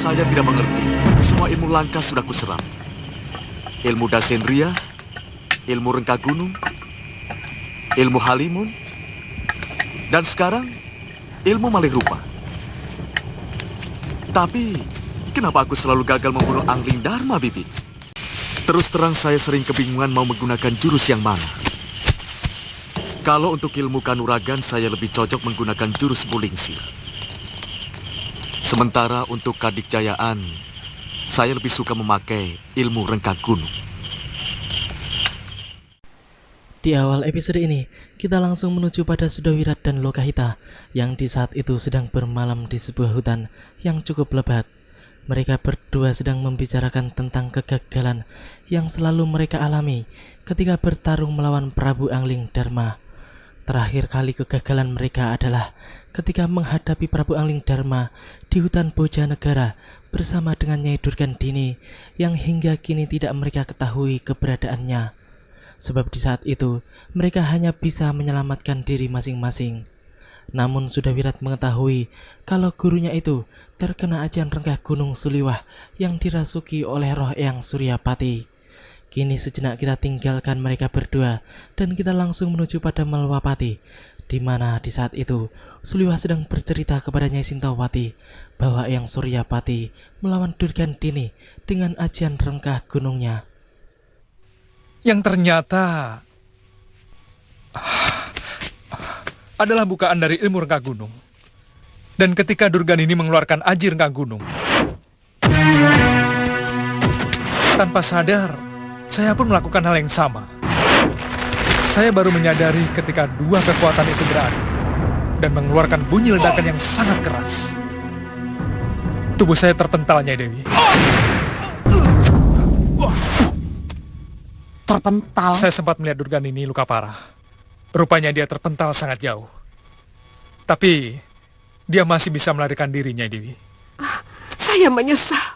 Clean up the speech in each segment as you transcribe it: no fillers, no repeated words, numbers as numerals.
saya tidak mengerti. Semua ilmu langka sudah kuserap. Ilmu Dasendria, ilmu Rengka Gunung, ilmu Halimun, dan sekarang ilmu Malih Rupa. Tapi, kenapa aku selalu gagal membunuh Angling Dharma, Bibi? Terus terang saya sering kebingungan mau menggunakan jurus yang mana. Kalau untuk ilmu kanuragan, saya lebih cocok menggunakan jurus Bulingsir. Sementara untuk kadikjayaan, saya lebih suka memakai ilmu Rengka Gunung. Di awal episode ini, kita langsung menuju pada Sudawirat dan Lokahita yang di saat itu sedang bermalam di sebuah hutan yang cukup lebat. Mereka berdua sedang membicarakan tentang kegagalan yang selalu mereka alami ketika bertarung melawan Prabu Angling Dharma. Terakhir kali kegagalan mereka adalah ketika menghadapi Prabu Angling Dharma di hutan Bojanegara bersama dengan Nyai Durgandini yang hingga kini tidak mereka ketahui keberadaannya. Sebab di saat itu mereka hanya bisa menyelamatkan diri masing-masing. Namun Sudawirat mengetahui kalau gurunya itu terkena ajian Rengkah Gunung Suliwah yang dirasuki oleh roh Eyang Suryapati. Kini sejenak kita tinggalkan mereka berdua dan kita langsung menuju pada Malwapati, di mana di saat itu Suliwah sedang bercerita kepada Nyai Sintawati bahwa Eyang Suryapati melawan Durgandini dengan ajian Rengkah Gunungnya. Yang ternyata adalah bukaan dari ilmu Rengkah Gunung. Dan ketika Durgandini mengeluarkan aji Rengkah Gunung, tanpa sadar, saya pun melakukan hal yang sama. Saya baru menyadari ketika dua kekuatan itu beradu dan mengeluarkan bunyi ledakan yang sangat keras. Tubuh saya terpental, Nyai Dewi. Terpental? Saya sempat melihat Durgandini luka parah. Rupanya dia terpental sangat jauh. Tapi dia masih bisa melarikan diri, Nyai Dewi. Saya menyesal.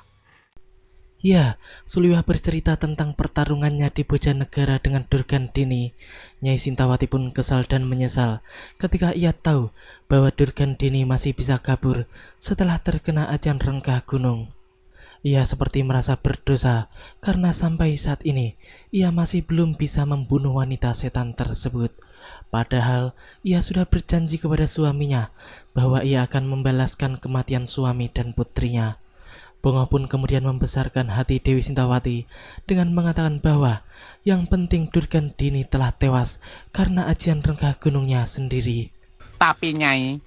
Ya, Suliwah bercerita tentang pertarungannya di Bojanegara dengan Durgandini. Nyai Sintawati pun kesal dan menyesal ketika ia tahu bahwa Durgandini masih bisa kabur setelah terkena ajian Rengkah Gunung. Ia seperti merasa berdosa karena sampai saat ini ia masih belum bisa membunuh wanita setan tersebut. Padahal ia sudah berjanji kepada suaminya bahwa ia akan membalaskan kematian suami dan putrinya. Bongo pun kemudian membesarkan hati Dewi Sintawati dengan mengatakan bahwa yang penting Durgandini telah tewas karena ajian Rengkah Gunungnya sendiri. Tapi Nyai,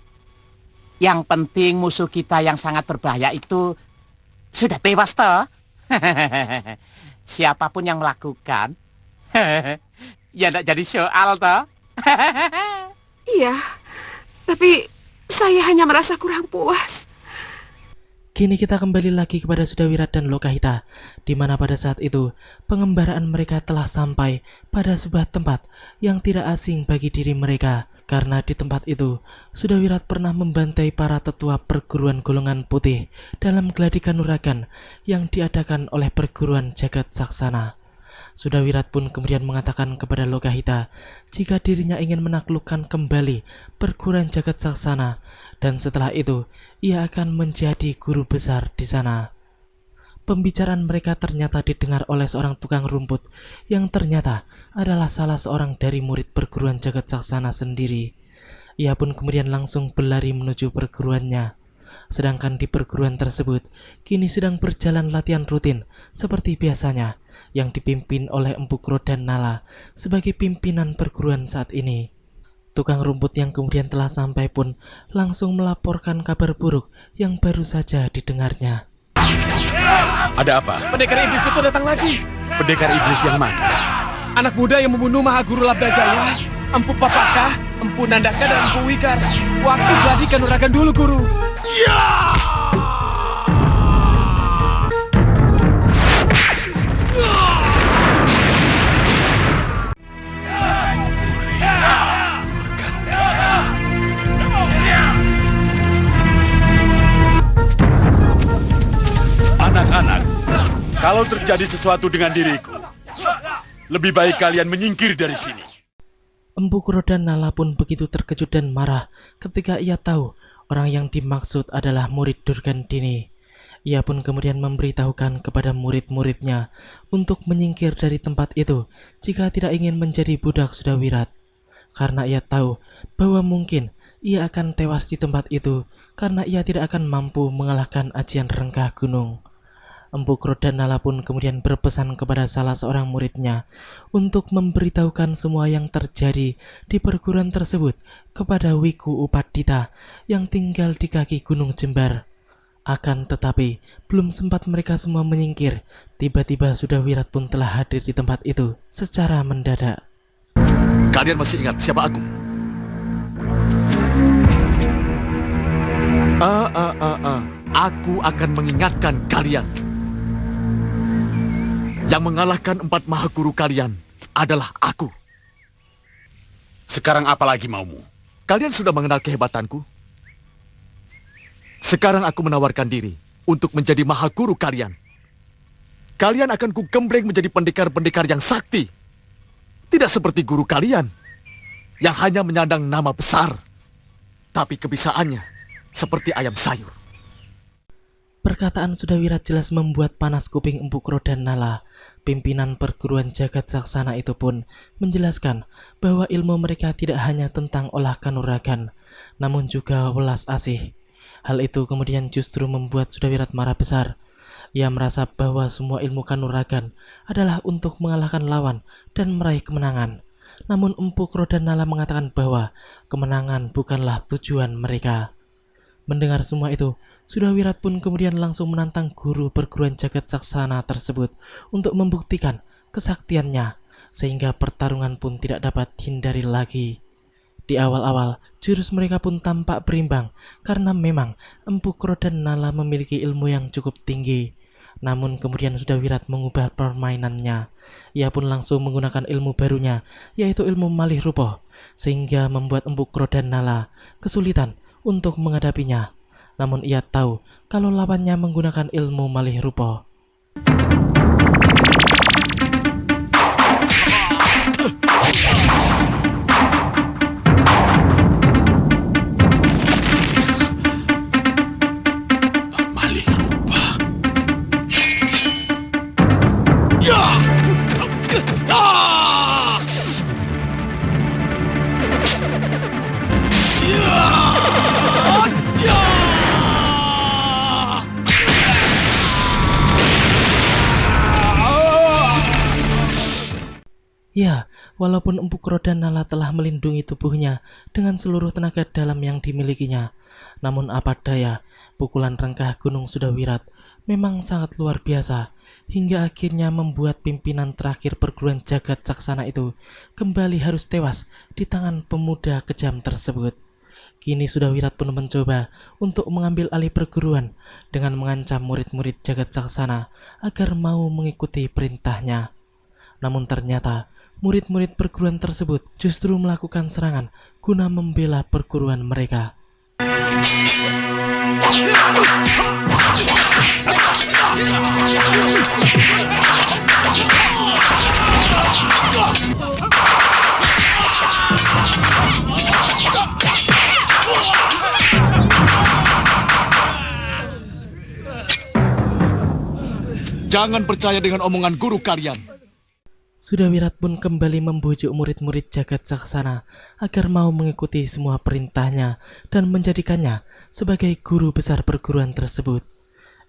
yang penting musuh kita yang sangat berbahaya itu sudah tewas toh. Siapapun yang melakukan ya tidak jadi soal toh. Iya, tapi saya hanya merasa kurang puas. Kini kita kembali lagi kepada Sudawirat dan Lokahita, di mana pada saat itu pengembaraan mereka telah sampai pada sebuah tempat yang tidak asing bagi diri mereka. Karena di tempat itu, Sudawirat pernah membantai para tetua perguruan golongan putih dalam gladi kanuragan yang diadakan oleh perguruan Jagat Saksana. Sudawirat pun kemudian mengatakan kepada Lokahita jika dirinya ingin menaklukkan kembali perguruan Jagat Saksana, dan setelah itu ia akan menjadi guru besar di sana. Pembicaraan mereka ternyata didengar oleh seorang tukang rumput yang ternyata adalah salah seorang dari murid perguruan Jagat Saksana sendiri. Ia pun kemudian langsung berlari menuju perguruannya. Sedangkan di perguruan tersebut kini sedang berjalan latihan rutin seperti biasanya yang dipimpin oleh Empu Kro dan Nala sebagai pimpinan perguruan saat ini. Tukang rumput yang kemudian telah sampai pun langsung melaporkan kabar buruk yang baru saja didengarnya. Ada apa? Pendekar iblis itu datang lagi. Pendekar iblis yang mana? Anak muda yang membunuh Mahaguru Labdajaya, Empu Papaka, Empu Nandaka, dan Empu Wikar. Waktu gladi kanuragan dulu, Guru. Ya! Anak-anak, kalau terjadi sesuatu dengan diriku, lebih baik kalian menyingkir dari sini. Empu Kro dan Nala pun begitu terkejut dan marah ketika ia tahu orang yang dimaksud adalah murid Durgandini. Ia pun kemudian memberitahukan kepada murid-muridnya untuk menyingkir dari tempat itu jika tidak ingin menjadi budak Sudawirat. Karena ia tahu bahwa mungkin ia akan tewas di tempat itu karena ia tidak akan mampu mengalahkan ajian rengkah gunung. Empu Krodhanala pun kemudian berpesan kepada salah seorang muridnya untuk memberitahukan semua yang terjadi di perguruan tersebut kepada Wiku Upadita yang tinggal di kaki Gunung Jembar. Akan tetapi, belum sempat mereka semua menyingkir, tiba-tiba Sudawirat pun telah hadir di tempat itu secara mendadak. Kalian masih ingat siapa aku? Aku akan mengingatkan kalian. Yang mengalahkan 4 mahaguru kalian adalah aku. Sekarang apa lagi maumu? Kalian sudah mengenal kehebatanku. Sekarang aku menawarkan diri untuk menjadi mahaguru kalian. Kalian akan kugembleng menjadi pendekar-pendekar yang sakti. Tidak seperti guru kalian yang hanya menyandang nama besar, tapi kebisaannya seperti ayam sayur. Perkataan Sudawirat jelas membuat panas kuping Empu Krodhanala. Pimpinan perguruan jagat saksana itu pun menjelaskan bahwa ilmu mereka tidak hanya tentang olah kanuragan, namun juga welas asih. Hal itu kemudian justru membuat Sudawirat marah besar. Ia merasa bahwa semua ilmu kanuragan adalah untuk mengalahkan lawan dan meraih kemenangan. Namun Empu Krodhanala mengatakan bahwa kemenangan bukanlah tujuan mereka. Mendengar semua itu, Sudawirat pun kemudian langsung menantang guru perguruan jagat saksana tersebut untuk membuktikan kesaktiannya, sehingga pertarungan pun tidak dapat dihindari lagi. Di awal-awal, jurus mereka pun tampak berimbang karena memang Empu Krodhanala memiliki ilmu yang cukup tinggi. Namun kemudian Sudawirat mengubah permainannya. Ia pun langsung menggunakan ilmu barunya, yaitu ilmu malih rupa, sehingga membuat Empu Krodhanala kesulitan untuk menghadapinya. Namun ia tahu kalau lawannya menggunakan ilmu malih rupa. Ya, walaupun Empu Krodhanala telah melindungi tubuhnya dengan seluruh tenaga dalam yang dimilikinya, namun apa daya, pukulan rengkah gunung Sudawirat memang sangat luar biasa, hingga akhirnya membuat pimpinan terakhir perguruan jagat saksana itu kembali harus tewas di tangan pemuda kejam tersebut. Kini Sudawirat pun mencoba untuk mengambil alih perguruan dengan mengancam murid-murid jagat saksana agar mau mengikuti perintahnya. Namun ternyata murid-murid perguruan tersebut justru melakukan serangan guna membela perguruan mereka. Jangan percaya dengan omongan guru kalian. Sudawirat pun kembali membujuk murid-murid jagat saksana agar mau mengikuti semua perintahnya dan menjadikannya sebagai guru besar perguruan tersebut.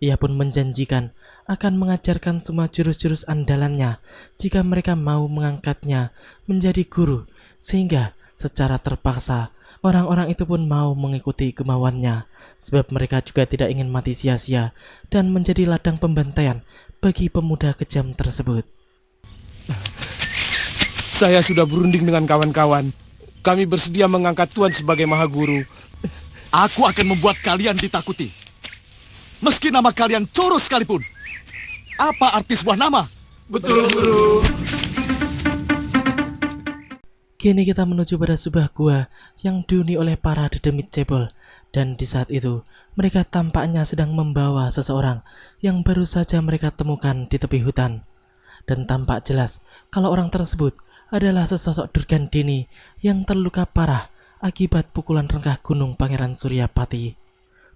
Ia pun menjanjikan akan mengajarkan semua jurus-jurus andalannya jika mereka mau mengangkatnya menjadi guru, sehingga secara terpaksa orang-orang itu pun mau mengikuti kemauannya, sebab mereka juga tidak ingin mati sia-sia dan menjadi ladang pembantaian bagi pemuda kejam tersebut. Saya sudah berunding dengan kawan-kawan. Kami bersedia mengangkat Tuan sebagai Mahaguru. Aku akan membuat kalian ditakuti. Meski nama kalian Coro sekalipun. Apa arti sebuah nama? Betul, Guru. Kini kita menuju pada sebuah gua yang dihuni oleh para dedemit cebol. Dan di saat itu, mereka tampaknya sedang membawa seseorang yang baru saja mereka temukan di tepi hutan. Dan tampak jelas kalau orang tersebut adalah sesosok Durgandini yang terluka parah akibat pukulan rengkah gunung Pangeran Suryapati.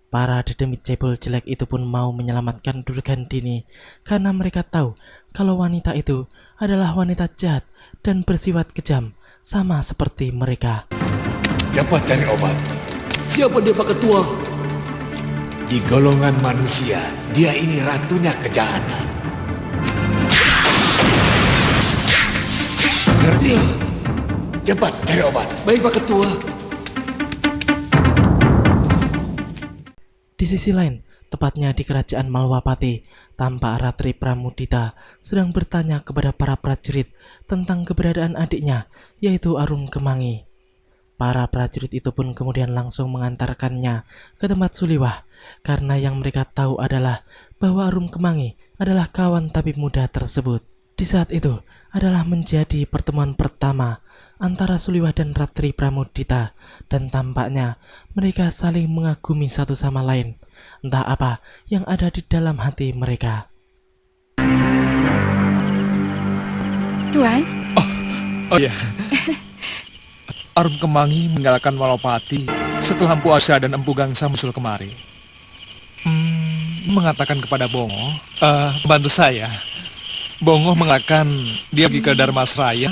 Para dedemit cebol jelek itu pun mau menyelamatkan Durgandini karena mereka tahu kalau wanita itu adalah wanita jahat dan bersifat kejam sama seperti mereka. Cepat cari obat. Siapa dia, Pak Ketua? Di golongan manusia, dia ini ratunya kejahatan. Ngerti? Cepat cari obat. Baik, Pak Ketua. Di sisi lain, tepatnya di kerajaan Malwapati, tampak Ratri Pramudita sedang bertanya kepada para prajurit tentang keberadaan adiknya, yaitu Arum Kemangi. Para prajurit itu pun kemudian langsung mengantarkannya ke tempat Suliwah, karena yang mereka tahu adalah bahwa Arum Kemangi adalah kawan tabib muda tersebut. Di saat itu adalah menjadi pertemuan pertama antara Suliwah dan Ratri Pramudita, dan tampaknya mereka saling mengagumi satu sama lain. Entah apa yang ada di dalam hati mereka. Tuan, Oh iya. Arum Kemangi meninggalkan Malopati setelah Empu Asya dan Empu Gangsa muncul kemari. Mengatakan kepada Bongo, bantu saya. Bongo mengatakan dia pergi ke Dharmasraya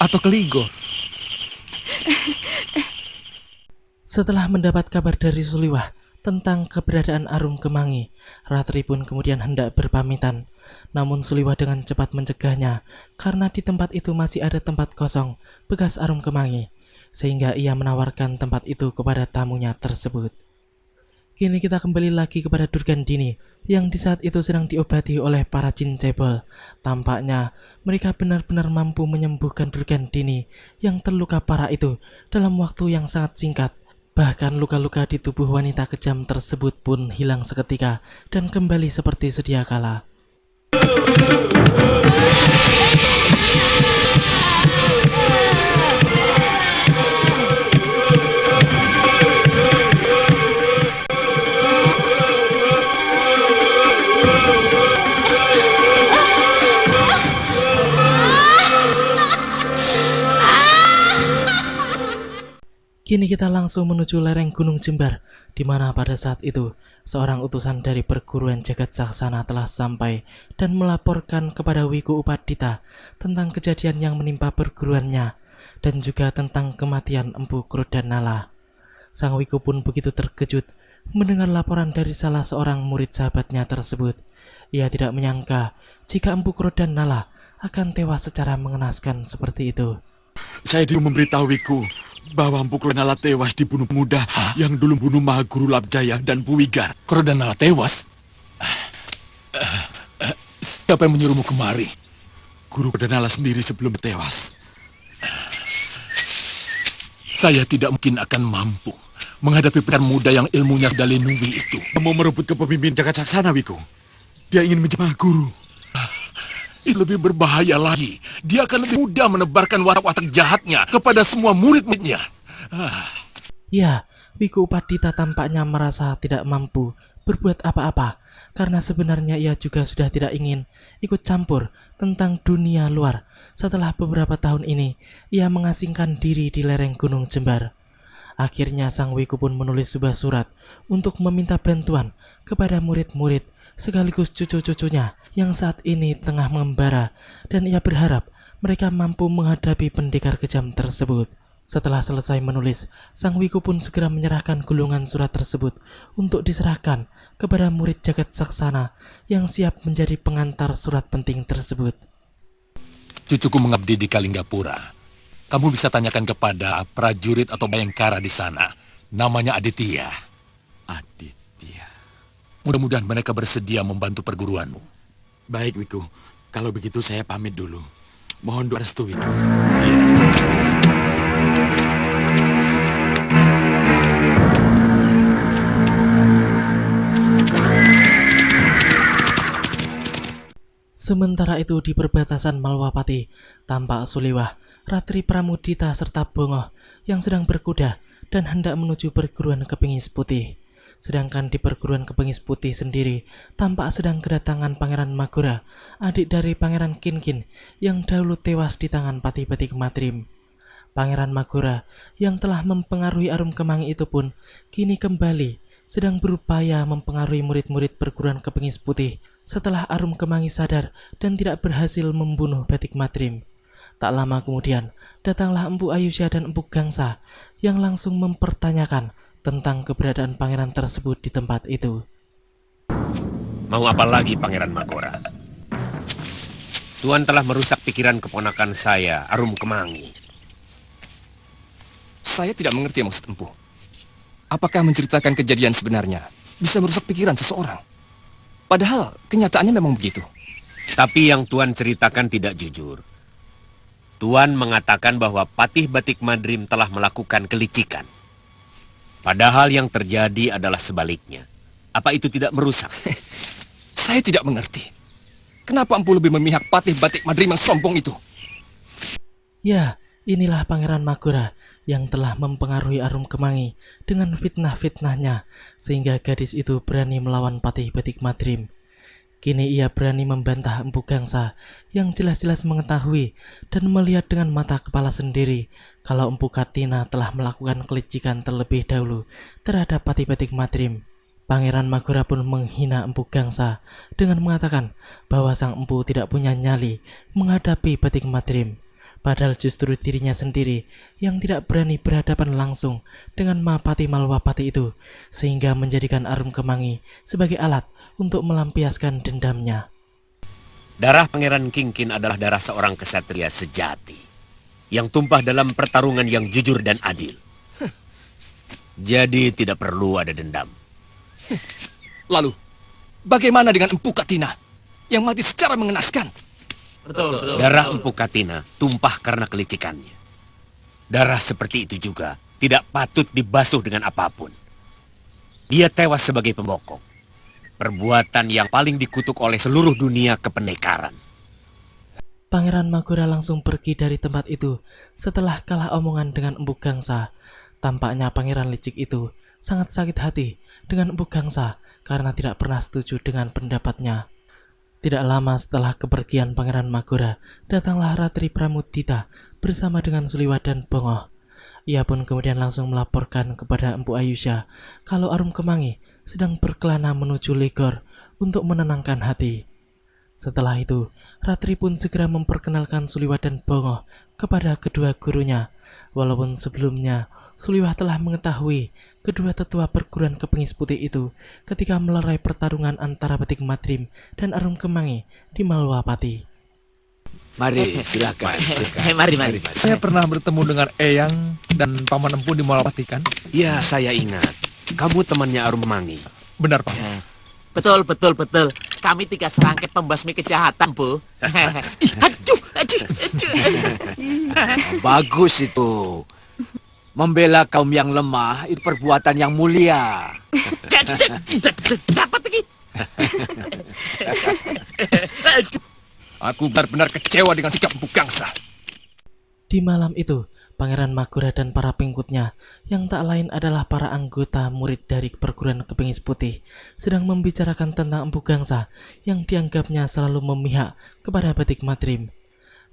atau ke Ligo. Setelah mendapat kabar dari Suliwah tentang keberadaan Arum Kemangi, Ratri pun kemudian hendak berpamitan. Namun Suliwah dengan cepat mencegahnya karena di tempat itu masih ada tempat kosong bekas Arum Kemangi, sehingga ia menawarkan tempat itu kepada tamunya tersebut. Kini kita kembali lagi kepada Durgandini yang di saat itu sedang diobati oleh para jin cebol. Tampaknya mereka benar-benar mampu menyembuhkan Durgandini yang terluka parah itu dalam waktu yang sangat singkat. Bahkan luka-luka di tubuh wanita kejam tersebut pun hilang seketika dan kembali seperti sedia kala. Kini kita langsung menuju lereng Gunung Jembar, di mana pada saat itu seorang utusan dari perguruan Jagat Saksana telah sampai dan melaporkan kepada Wiku Upadita tentang kejadian yang menimpa perguruannya dan juga tentang kematian Empu Krodhanala. Sang Wiku pun begitu terkejut mendengar laporan dari salah seorang murid sahabatnya tersebut. Ia tidak menyangka jika Empu Krodhanala akan tewas secara mengenaskan seperti itu. Saya dulu memberitahu Wiku bahwa Empu Krodhanala tewas dibunuh pemuda yang dulu bunuh Mahaguru Labjaya dan Buwigar. Krodhanala tewas? Siapa yang menyuruhmu kemari? Guru Krodhanala sendiri sebelum tewas. Saya tidak mungkin akan mampu menghadapi pekan muda yang ilmunya sudah Lenungwi itu. Mau merebut kepemimpinan Jagat Saksana, Wiku. Dia ingin menjadi Mahaguru. Itu lebih berbahaya lagi. Dia akan lebih mudah menebarkan watak-watak jahatnya kepada semua murid-muridnya. Ya, Wiku Upadita tampaknya merasa tidak mampu berbuat apa-apa, karena sebenarnya ia juga sudah tidak ingin ikut campur tentang dunia luar. Setelah beberapa tahun ini, ia mengasingkan diri di lereng Gunung Jembar. Akhirnya sang Wiku pun menulis sebuah surat untuk meminta bantuan kepada murid-murid sekaligus cucu-cucunya yang saat ini tengah mengembara, dan ia berharap mereka mampu menghadapi pendekar kejam tersebut. Setelah selesai menulis, sang Wiku pun segera menyerahkan gulungan surat tersebut untuk diserahkan kepada murid Jagat Saksana yang siap menjadi pengantar surat penting tersebut. Cucuku mengabdi di Kalinggapura. Kamu bisa tanyakan kepada prajurit atau bayangkara di sana. Namanya Aditya. Aditya. Mudah-mudahan mereka bersedia membantu perguruanmu. Baik, Wiku. Kalau begitu saya pamit dulu. Mohon doa restu, Wiku. Sementara itu di perbatasan Malwapati, tampak Suliwah, Ratri Pramudita serta Bongo yang sedang berkuda dan hendak menuju perguruan Kepingis Putih. Sedangkan di perguruan Kepingis Putih sendiri tampak sedang kedatangan Pangeran Magura, adik dari Pangeran Kinkin yang dahulu tewas di tangan Pati-Pati Kematrim. Pangeran Magura yang telah mempengaruhi Arum Kemangi itu pun kini kembali sedang berupaya mempengaruhi murid-murid perguruan kepengis putih setelah Arum Kemangi sadar dan tidak berhasil membunuh Batik Madrim. Tak lama kemudian, datanglah Empu Ayusha dan Empu Gangsa yang langsung mempertanyakan tentang keberadaan pangeran tersebut di tempat itu. Mau apa lagi Pangeran Magora? Tuan telah merusak pikiran keponakan saya, Arum Kemangi. Saya tidak mengerti maksud Empu. Apakah menceritakan kejadian sebenarnya bisa merusak pikiran seseorang? Padahal kenyataannya memang begitu. Tapi yang Tuan ceritakan tidak jujur. Tuan mengatakan bahwa Patih Batik Madrim telah melakukan kelicikan. Padahal yang terjadi adalah sebaliknya. Apa itu tidak merusak? Saya tidak mengerti. Kenapa Empu lebih memihak Patih Batik Madrim yang sombong itu? Ya, inilah Pangeran Magora yang telah mempengaruhi Arum Kemangi dengan fitnah-fitnahnya sehingga gadis itu berani melawan Patih Batik Madrim. Kini ia berani membantah Empu Gangsa yang jelas-jelas mengetahui dan melihat dengan mata kepala sendiri kalau Empu Katina telah melakukan kelicikan terlebih dahulu terhadap Patih Batik Madrim. Pangeran Magora pun menghina Empu Gangsa dengan mengatakan bahwa sang empu tidak punya nyali menghadapi Batik Madrim. Padahal justru dirinya sendiri yang tidak berani berhadapan langsung dengan Mahapati Malwapati itu, sehingga menjadikan Arum Kemangi sebagai alat untuk melampiaskan dendamnya. Darah Pangeran Kingkin adalah darah seorang kesatria sejati yang tumpah dalam pertarungan yang jujur dan adil. Jadi tidak perlu ada dendam. Lalu, bagaimana dengan Empu Katina yang mati secara mengenaskan? Betul. Darah Empu Katina tumpah karena kelicikannya. Darah seperti itu juga tidak patut dibasuh dengan apapun. Dia tewas sebagai pembokong. Perbuatan yang paling dikutuk oleh seluruh dunia kependekaran. Pangeran Magora langsung pergi dari tempat itu setelah kalah omongan dengan Empu Gangsa. Tampaknya Pangeran licik itu sangat sakit hati dengan Empu Gangsa karena tidak pernah setuju dengan pendapatnya. Tidak lama setelah kepergian Pangeran Magora, datanglah Ratri Pramudita bersama dengan Suliwa dan Bongoh. Ia pun kemudian langsung melaporkan kepada Empu Ayusha kalau Arum Kemangi sedang berkelana menuju Legor untuk menenangkan hati. Setelah itu, Ratri pun segera memperkenalkan Suliwa dan Bongoh kepada kedua gurunya, walaupun sebelumnya Suliwa telah mengetahui kedua tetua perguruan kepengis putih itu ketika melerai pertarungan antara Batik Madrim dan Arum Kemangi di Malwapati. Mari, silakan. Mari. Saya pernah bertemu dengan Eyang dan Paman Empu di Malwapati kan? Ya, saya ingat. Kamu temannya Arum Kemangi. Benar, Pak. Betul. Kami 3 serangkai pembasmi kejahatan, Bu. Aduh. Bagus itu. Membela kaum yang lemah itu perbuatan yang mulia. Dapat lagi. Aku benar-benar kecewa dengan sikap Empu Gangsa. Di malam itu, Pangeran Magora dan para pengikutnya, yang tak lain adalah para anggota murid dari perguruan kepengis putih, sedang membicarakan tentang Empu Gangsa yang dianggapnya selalu memihak kepada Batik Madrim.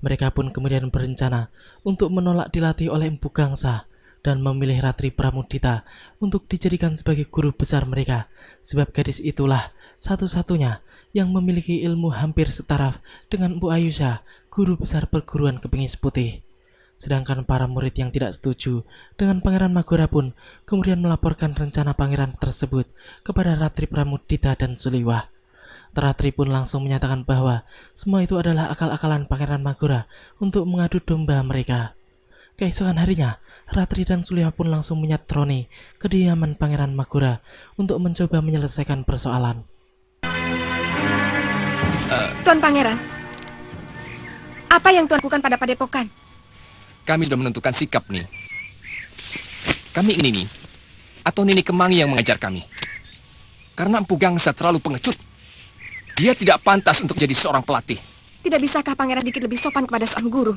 Mereka pun kemudian berencana untuk menolak dilatih oleh Empu Gangsa dan memilih Ratri Pramudita untuk dijadikan sebagai guru besar mereka, sebab gadis itulah satu-satunya yang memiliki ilmu hampir setaraf dengan Empu Ayusha, guru besar perguruan kepengis putih. Sedangkan para murid yang tidak setuju dengan Pangeran Magora pun kemudian melaporkan rencana pangeran tersebut kepada Ratri Pramudita dan Suliwa. Ratri pun langsung menyatakan bahwa semua itu adalah akal-akalan Pangeran Magora untuk mengadu domba mereka. Keesokan harinya, Ratri dan Suliwa pun langsung menyatroni kediaman Pangeran Magora untuk mencoba menyelesaikan persoalan. Tuan Pangeran, apa yang Tuan lakukan pada padepokan? Kami sudah menentukan sikap nih. Kami ini nih, atau Nini Kemangi yang mengajar kami. Karena Empu Gangsa terlalu pengecut. Dia tidak pantas untuk jadi seorang pelatih. Tidak bisakah Pangeran sedikit lebih sopan kepada seorang guru?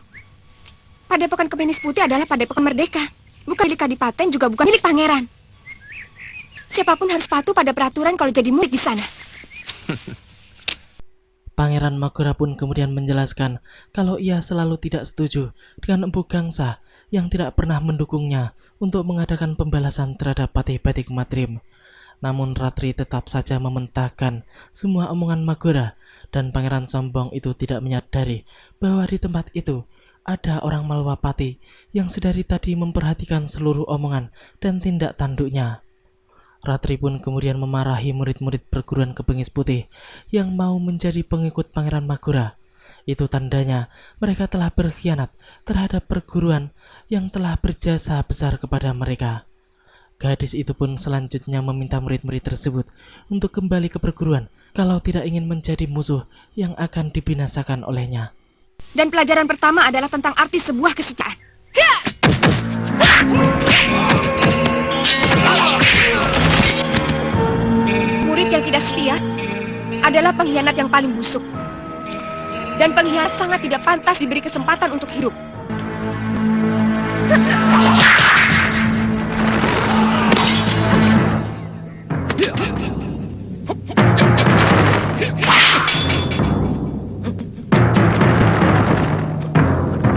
Padepokan Kepengis Putih adalah padepokan merdeka. Bukan milik kadipaten, juga bukan milik pangeran. Siapapun harus patuh pada peraturan kalau jadi murid di sana. Pangeran Magora pun kemudian menjelaskan kalau ia selalu tidak setuju dengan Empu Gangsa yang tidak pernah mendukungnya untuk mengadakan pembalasan terhadap Patih Batik Madrim. Namun Ratri tetap saja mementahkan semua omongan Magora, dan pangeran sombong itu tidak menyadari bahwa di tempat itu ada orang Malwapati yang sedari tadi memperhatikan seluruh omongan dan tindak tanduknya. Ratri pun kemudian memarahi murid-murid perguruan Kepengis Putih yang mau menjadi pengikut Pangeran Magora. Itu tandanya mereka telah berkhianat terhadap perguruan yang telah berjasa besar kepada mereka. Gadis itu pun selanjutnya meminta murid-murid tersebut untuk kembali ke perguruan kalau tidak ingin menjadi musuh yang akan dibinasakan olehnya. Dan pelajaran pertama adalah tentang arti sebuah kesetiaan. Murid yang tidak setia adalah pengkhianat yang paling busuk. Dan pengkhianat sangat tidak pantas diberi kesempatan untuk hidup.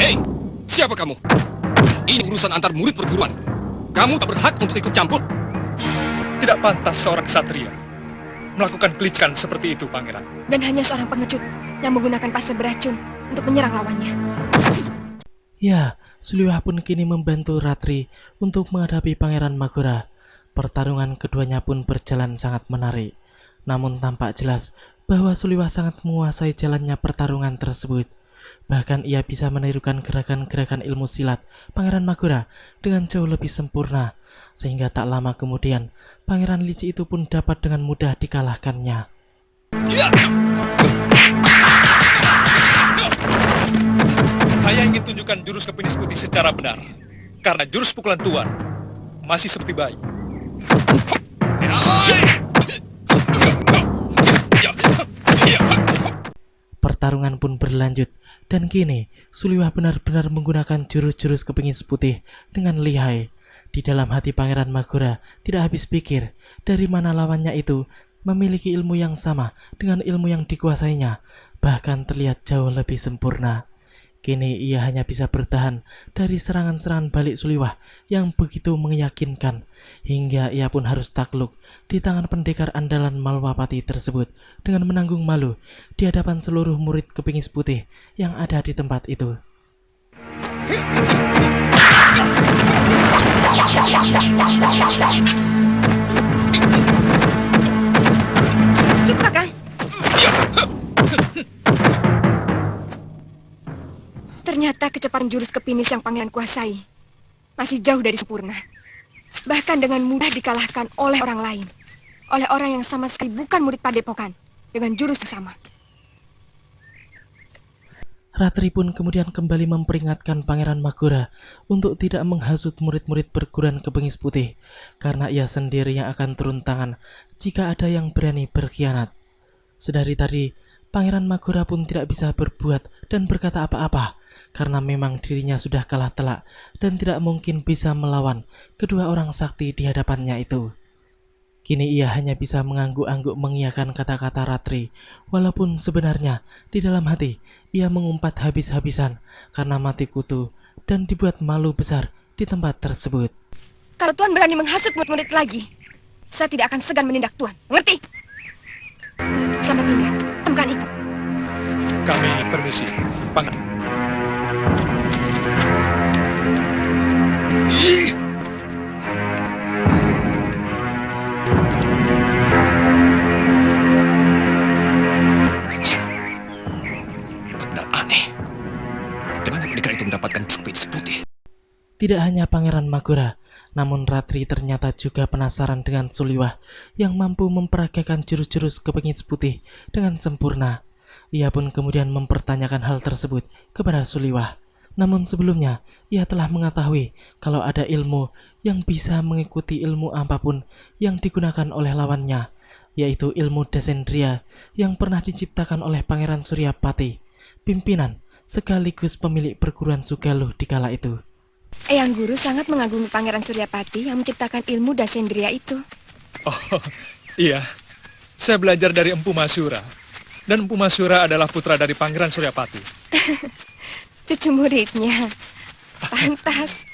Hei, siapa kamu? Ini urusan antar murid perguruan. Kamu tak berhak untuk ikut campur. Tidak pantas seorang ksatria melakukan kelicikan seperti itu, Pangeran. Dan hanya seorang pengecut yang menggunakan pasir beracun untuk menyerang lawannya. Ya, Suliwah pun kini membantu Ratri untuk menghadapi Pangeran Magora. Pertarungan keduanya pun berjalan sangat menarik. Namun tampak jelas bahwa Suliwah sangat menguasai jalannya pertarungan tersebut. Bahkan ia bisa menirukan gerakan-gerakan ilmu silat Pangeran Magora dengan jauh lebih sempurna, sehingga tak lama kemudian Pangeran licik itu pun dapat dengan mudah dikalahkannya. Saya ingin tunjukkan jurus Kepengis Putih secara benar, karena jurus pukulan Tuan masih seperti bayi. Pertarungan pun berlanjut, dan kini Suliwah benar-benar menggunakan jurus-jurus Kepengis Putih dengan lihai. Di dalam hati Pangeran Magora tidak habis pikir dari mana lawannya itu memiliki ilmu yang sama dengan ilmu yang dikuasainya, bahkan terlihat jauh lebih sempurna. Kini ia hanya bisa bertahan dari serangan-serangan balik Suliwah yang begitu meyakinkan, hingga ia pun harus takluk di tangan pendekar andalan Malwapati tersebut dengan menanggung malu di hadapan seluruh murid Kepengis Putih yang ada di tempat itu. Cukup, Kakang. Ternyata kecepatan jurus kepinis yang pangeran kuasai masih jauh dari sempurna. Bahkan dengan mudah dikalahkan oleh orang lain. Oleh orang yang sama sekali bukan murid padepokan dengan jurus yang sama. Ratri pun kemudian kembali memperingatkan Pangeran Magora untuk tidak menghasut murid-murid perguruan Kepengis Putih, karena ia sendiri yang akan turun tangan jika ada yang berani berkhianat. Sedari tadi, Pangeran Magora pun tidak bisa berbuat dan berkata apa-apa, karena memang dirinya sudah kalah telak dan tidak mungkin bisa melawan kedua orang sakti di hadapannya itu. Kini ia hanya bisa mengangguk-angguk mengiyakan kata-kata Ratri, walaupun sebenarnya di dalam hati ia mengumpat habis-habisan karena mati kutu dan dibuat malu besar di tempat tersebut. Kalau Tuan berani menghasut murid-murid lagi, saya tidak akan segan menindak Tuan. Mengerti? Selamat tinggal. Temukan itu. Kami permisi, Pangeran. Tidak hanya Pangeran Magora, namun Ratri ternyata juga penasaran dengan Suliwah yang mampu memperagakan jurus-jurus Kepengis Putih dengan sempurna. Ia pun kemudian mempertanyakan hal tersebut kepada Suliwah. Namun sebelumnya, ia telah mengetahui kalau ada ilmu yang bisa mengikuti ilmu apapun yang digunakan oleh lawannya, yaitu ilmu Desendria yang pernah diciptakan oleh Pangeran Suryapati, pimpinan sekaligus pemilik perguruan Sugaluh di kala itu. Eyang Guru sangat mengagumi Pangeran Suryapati yang menciptakan ilmu Desendria itu. Oh, iya. Saya belajar dari Empu Masyura. Dan Empu Masyura adalah putra dari Pangeran Suryapati. Cucu muridnya. Pantas.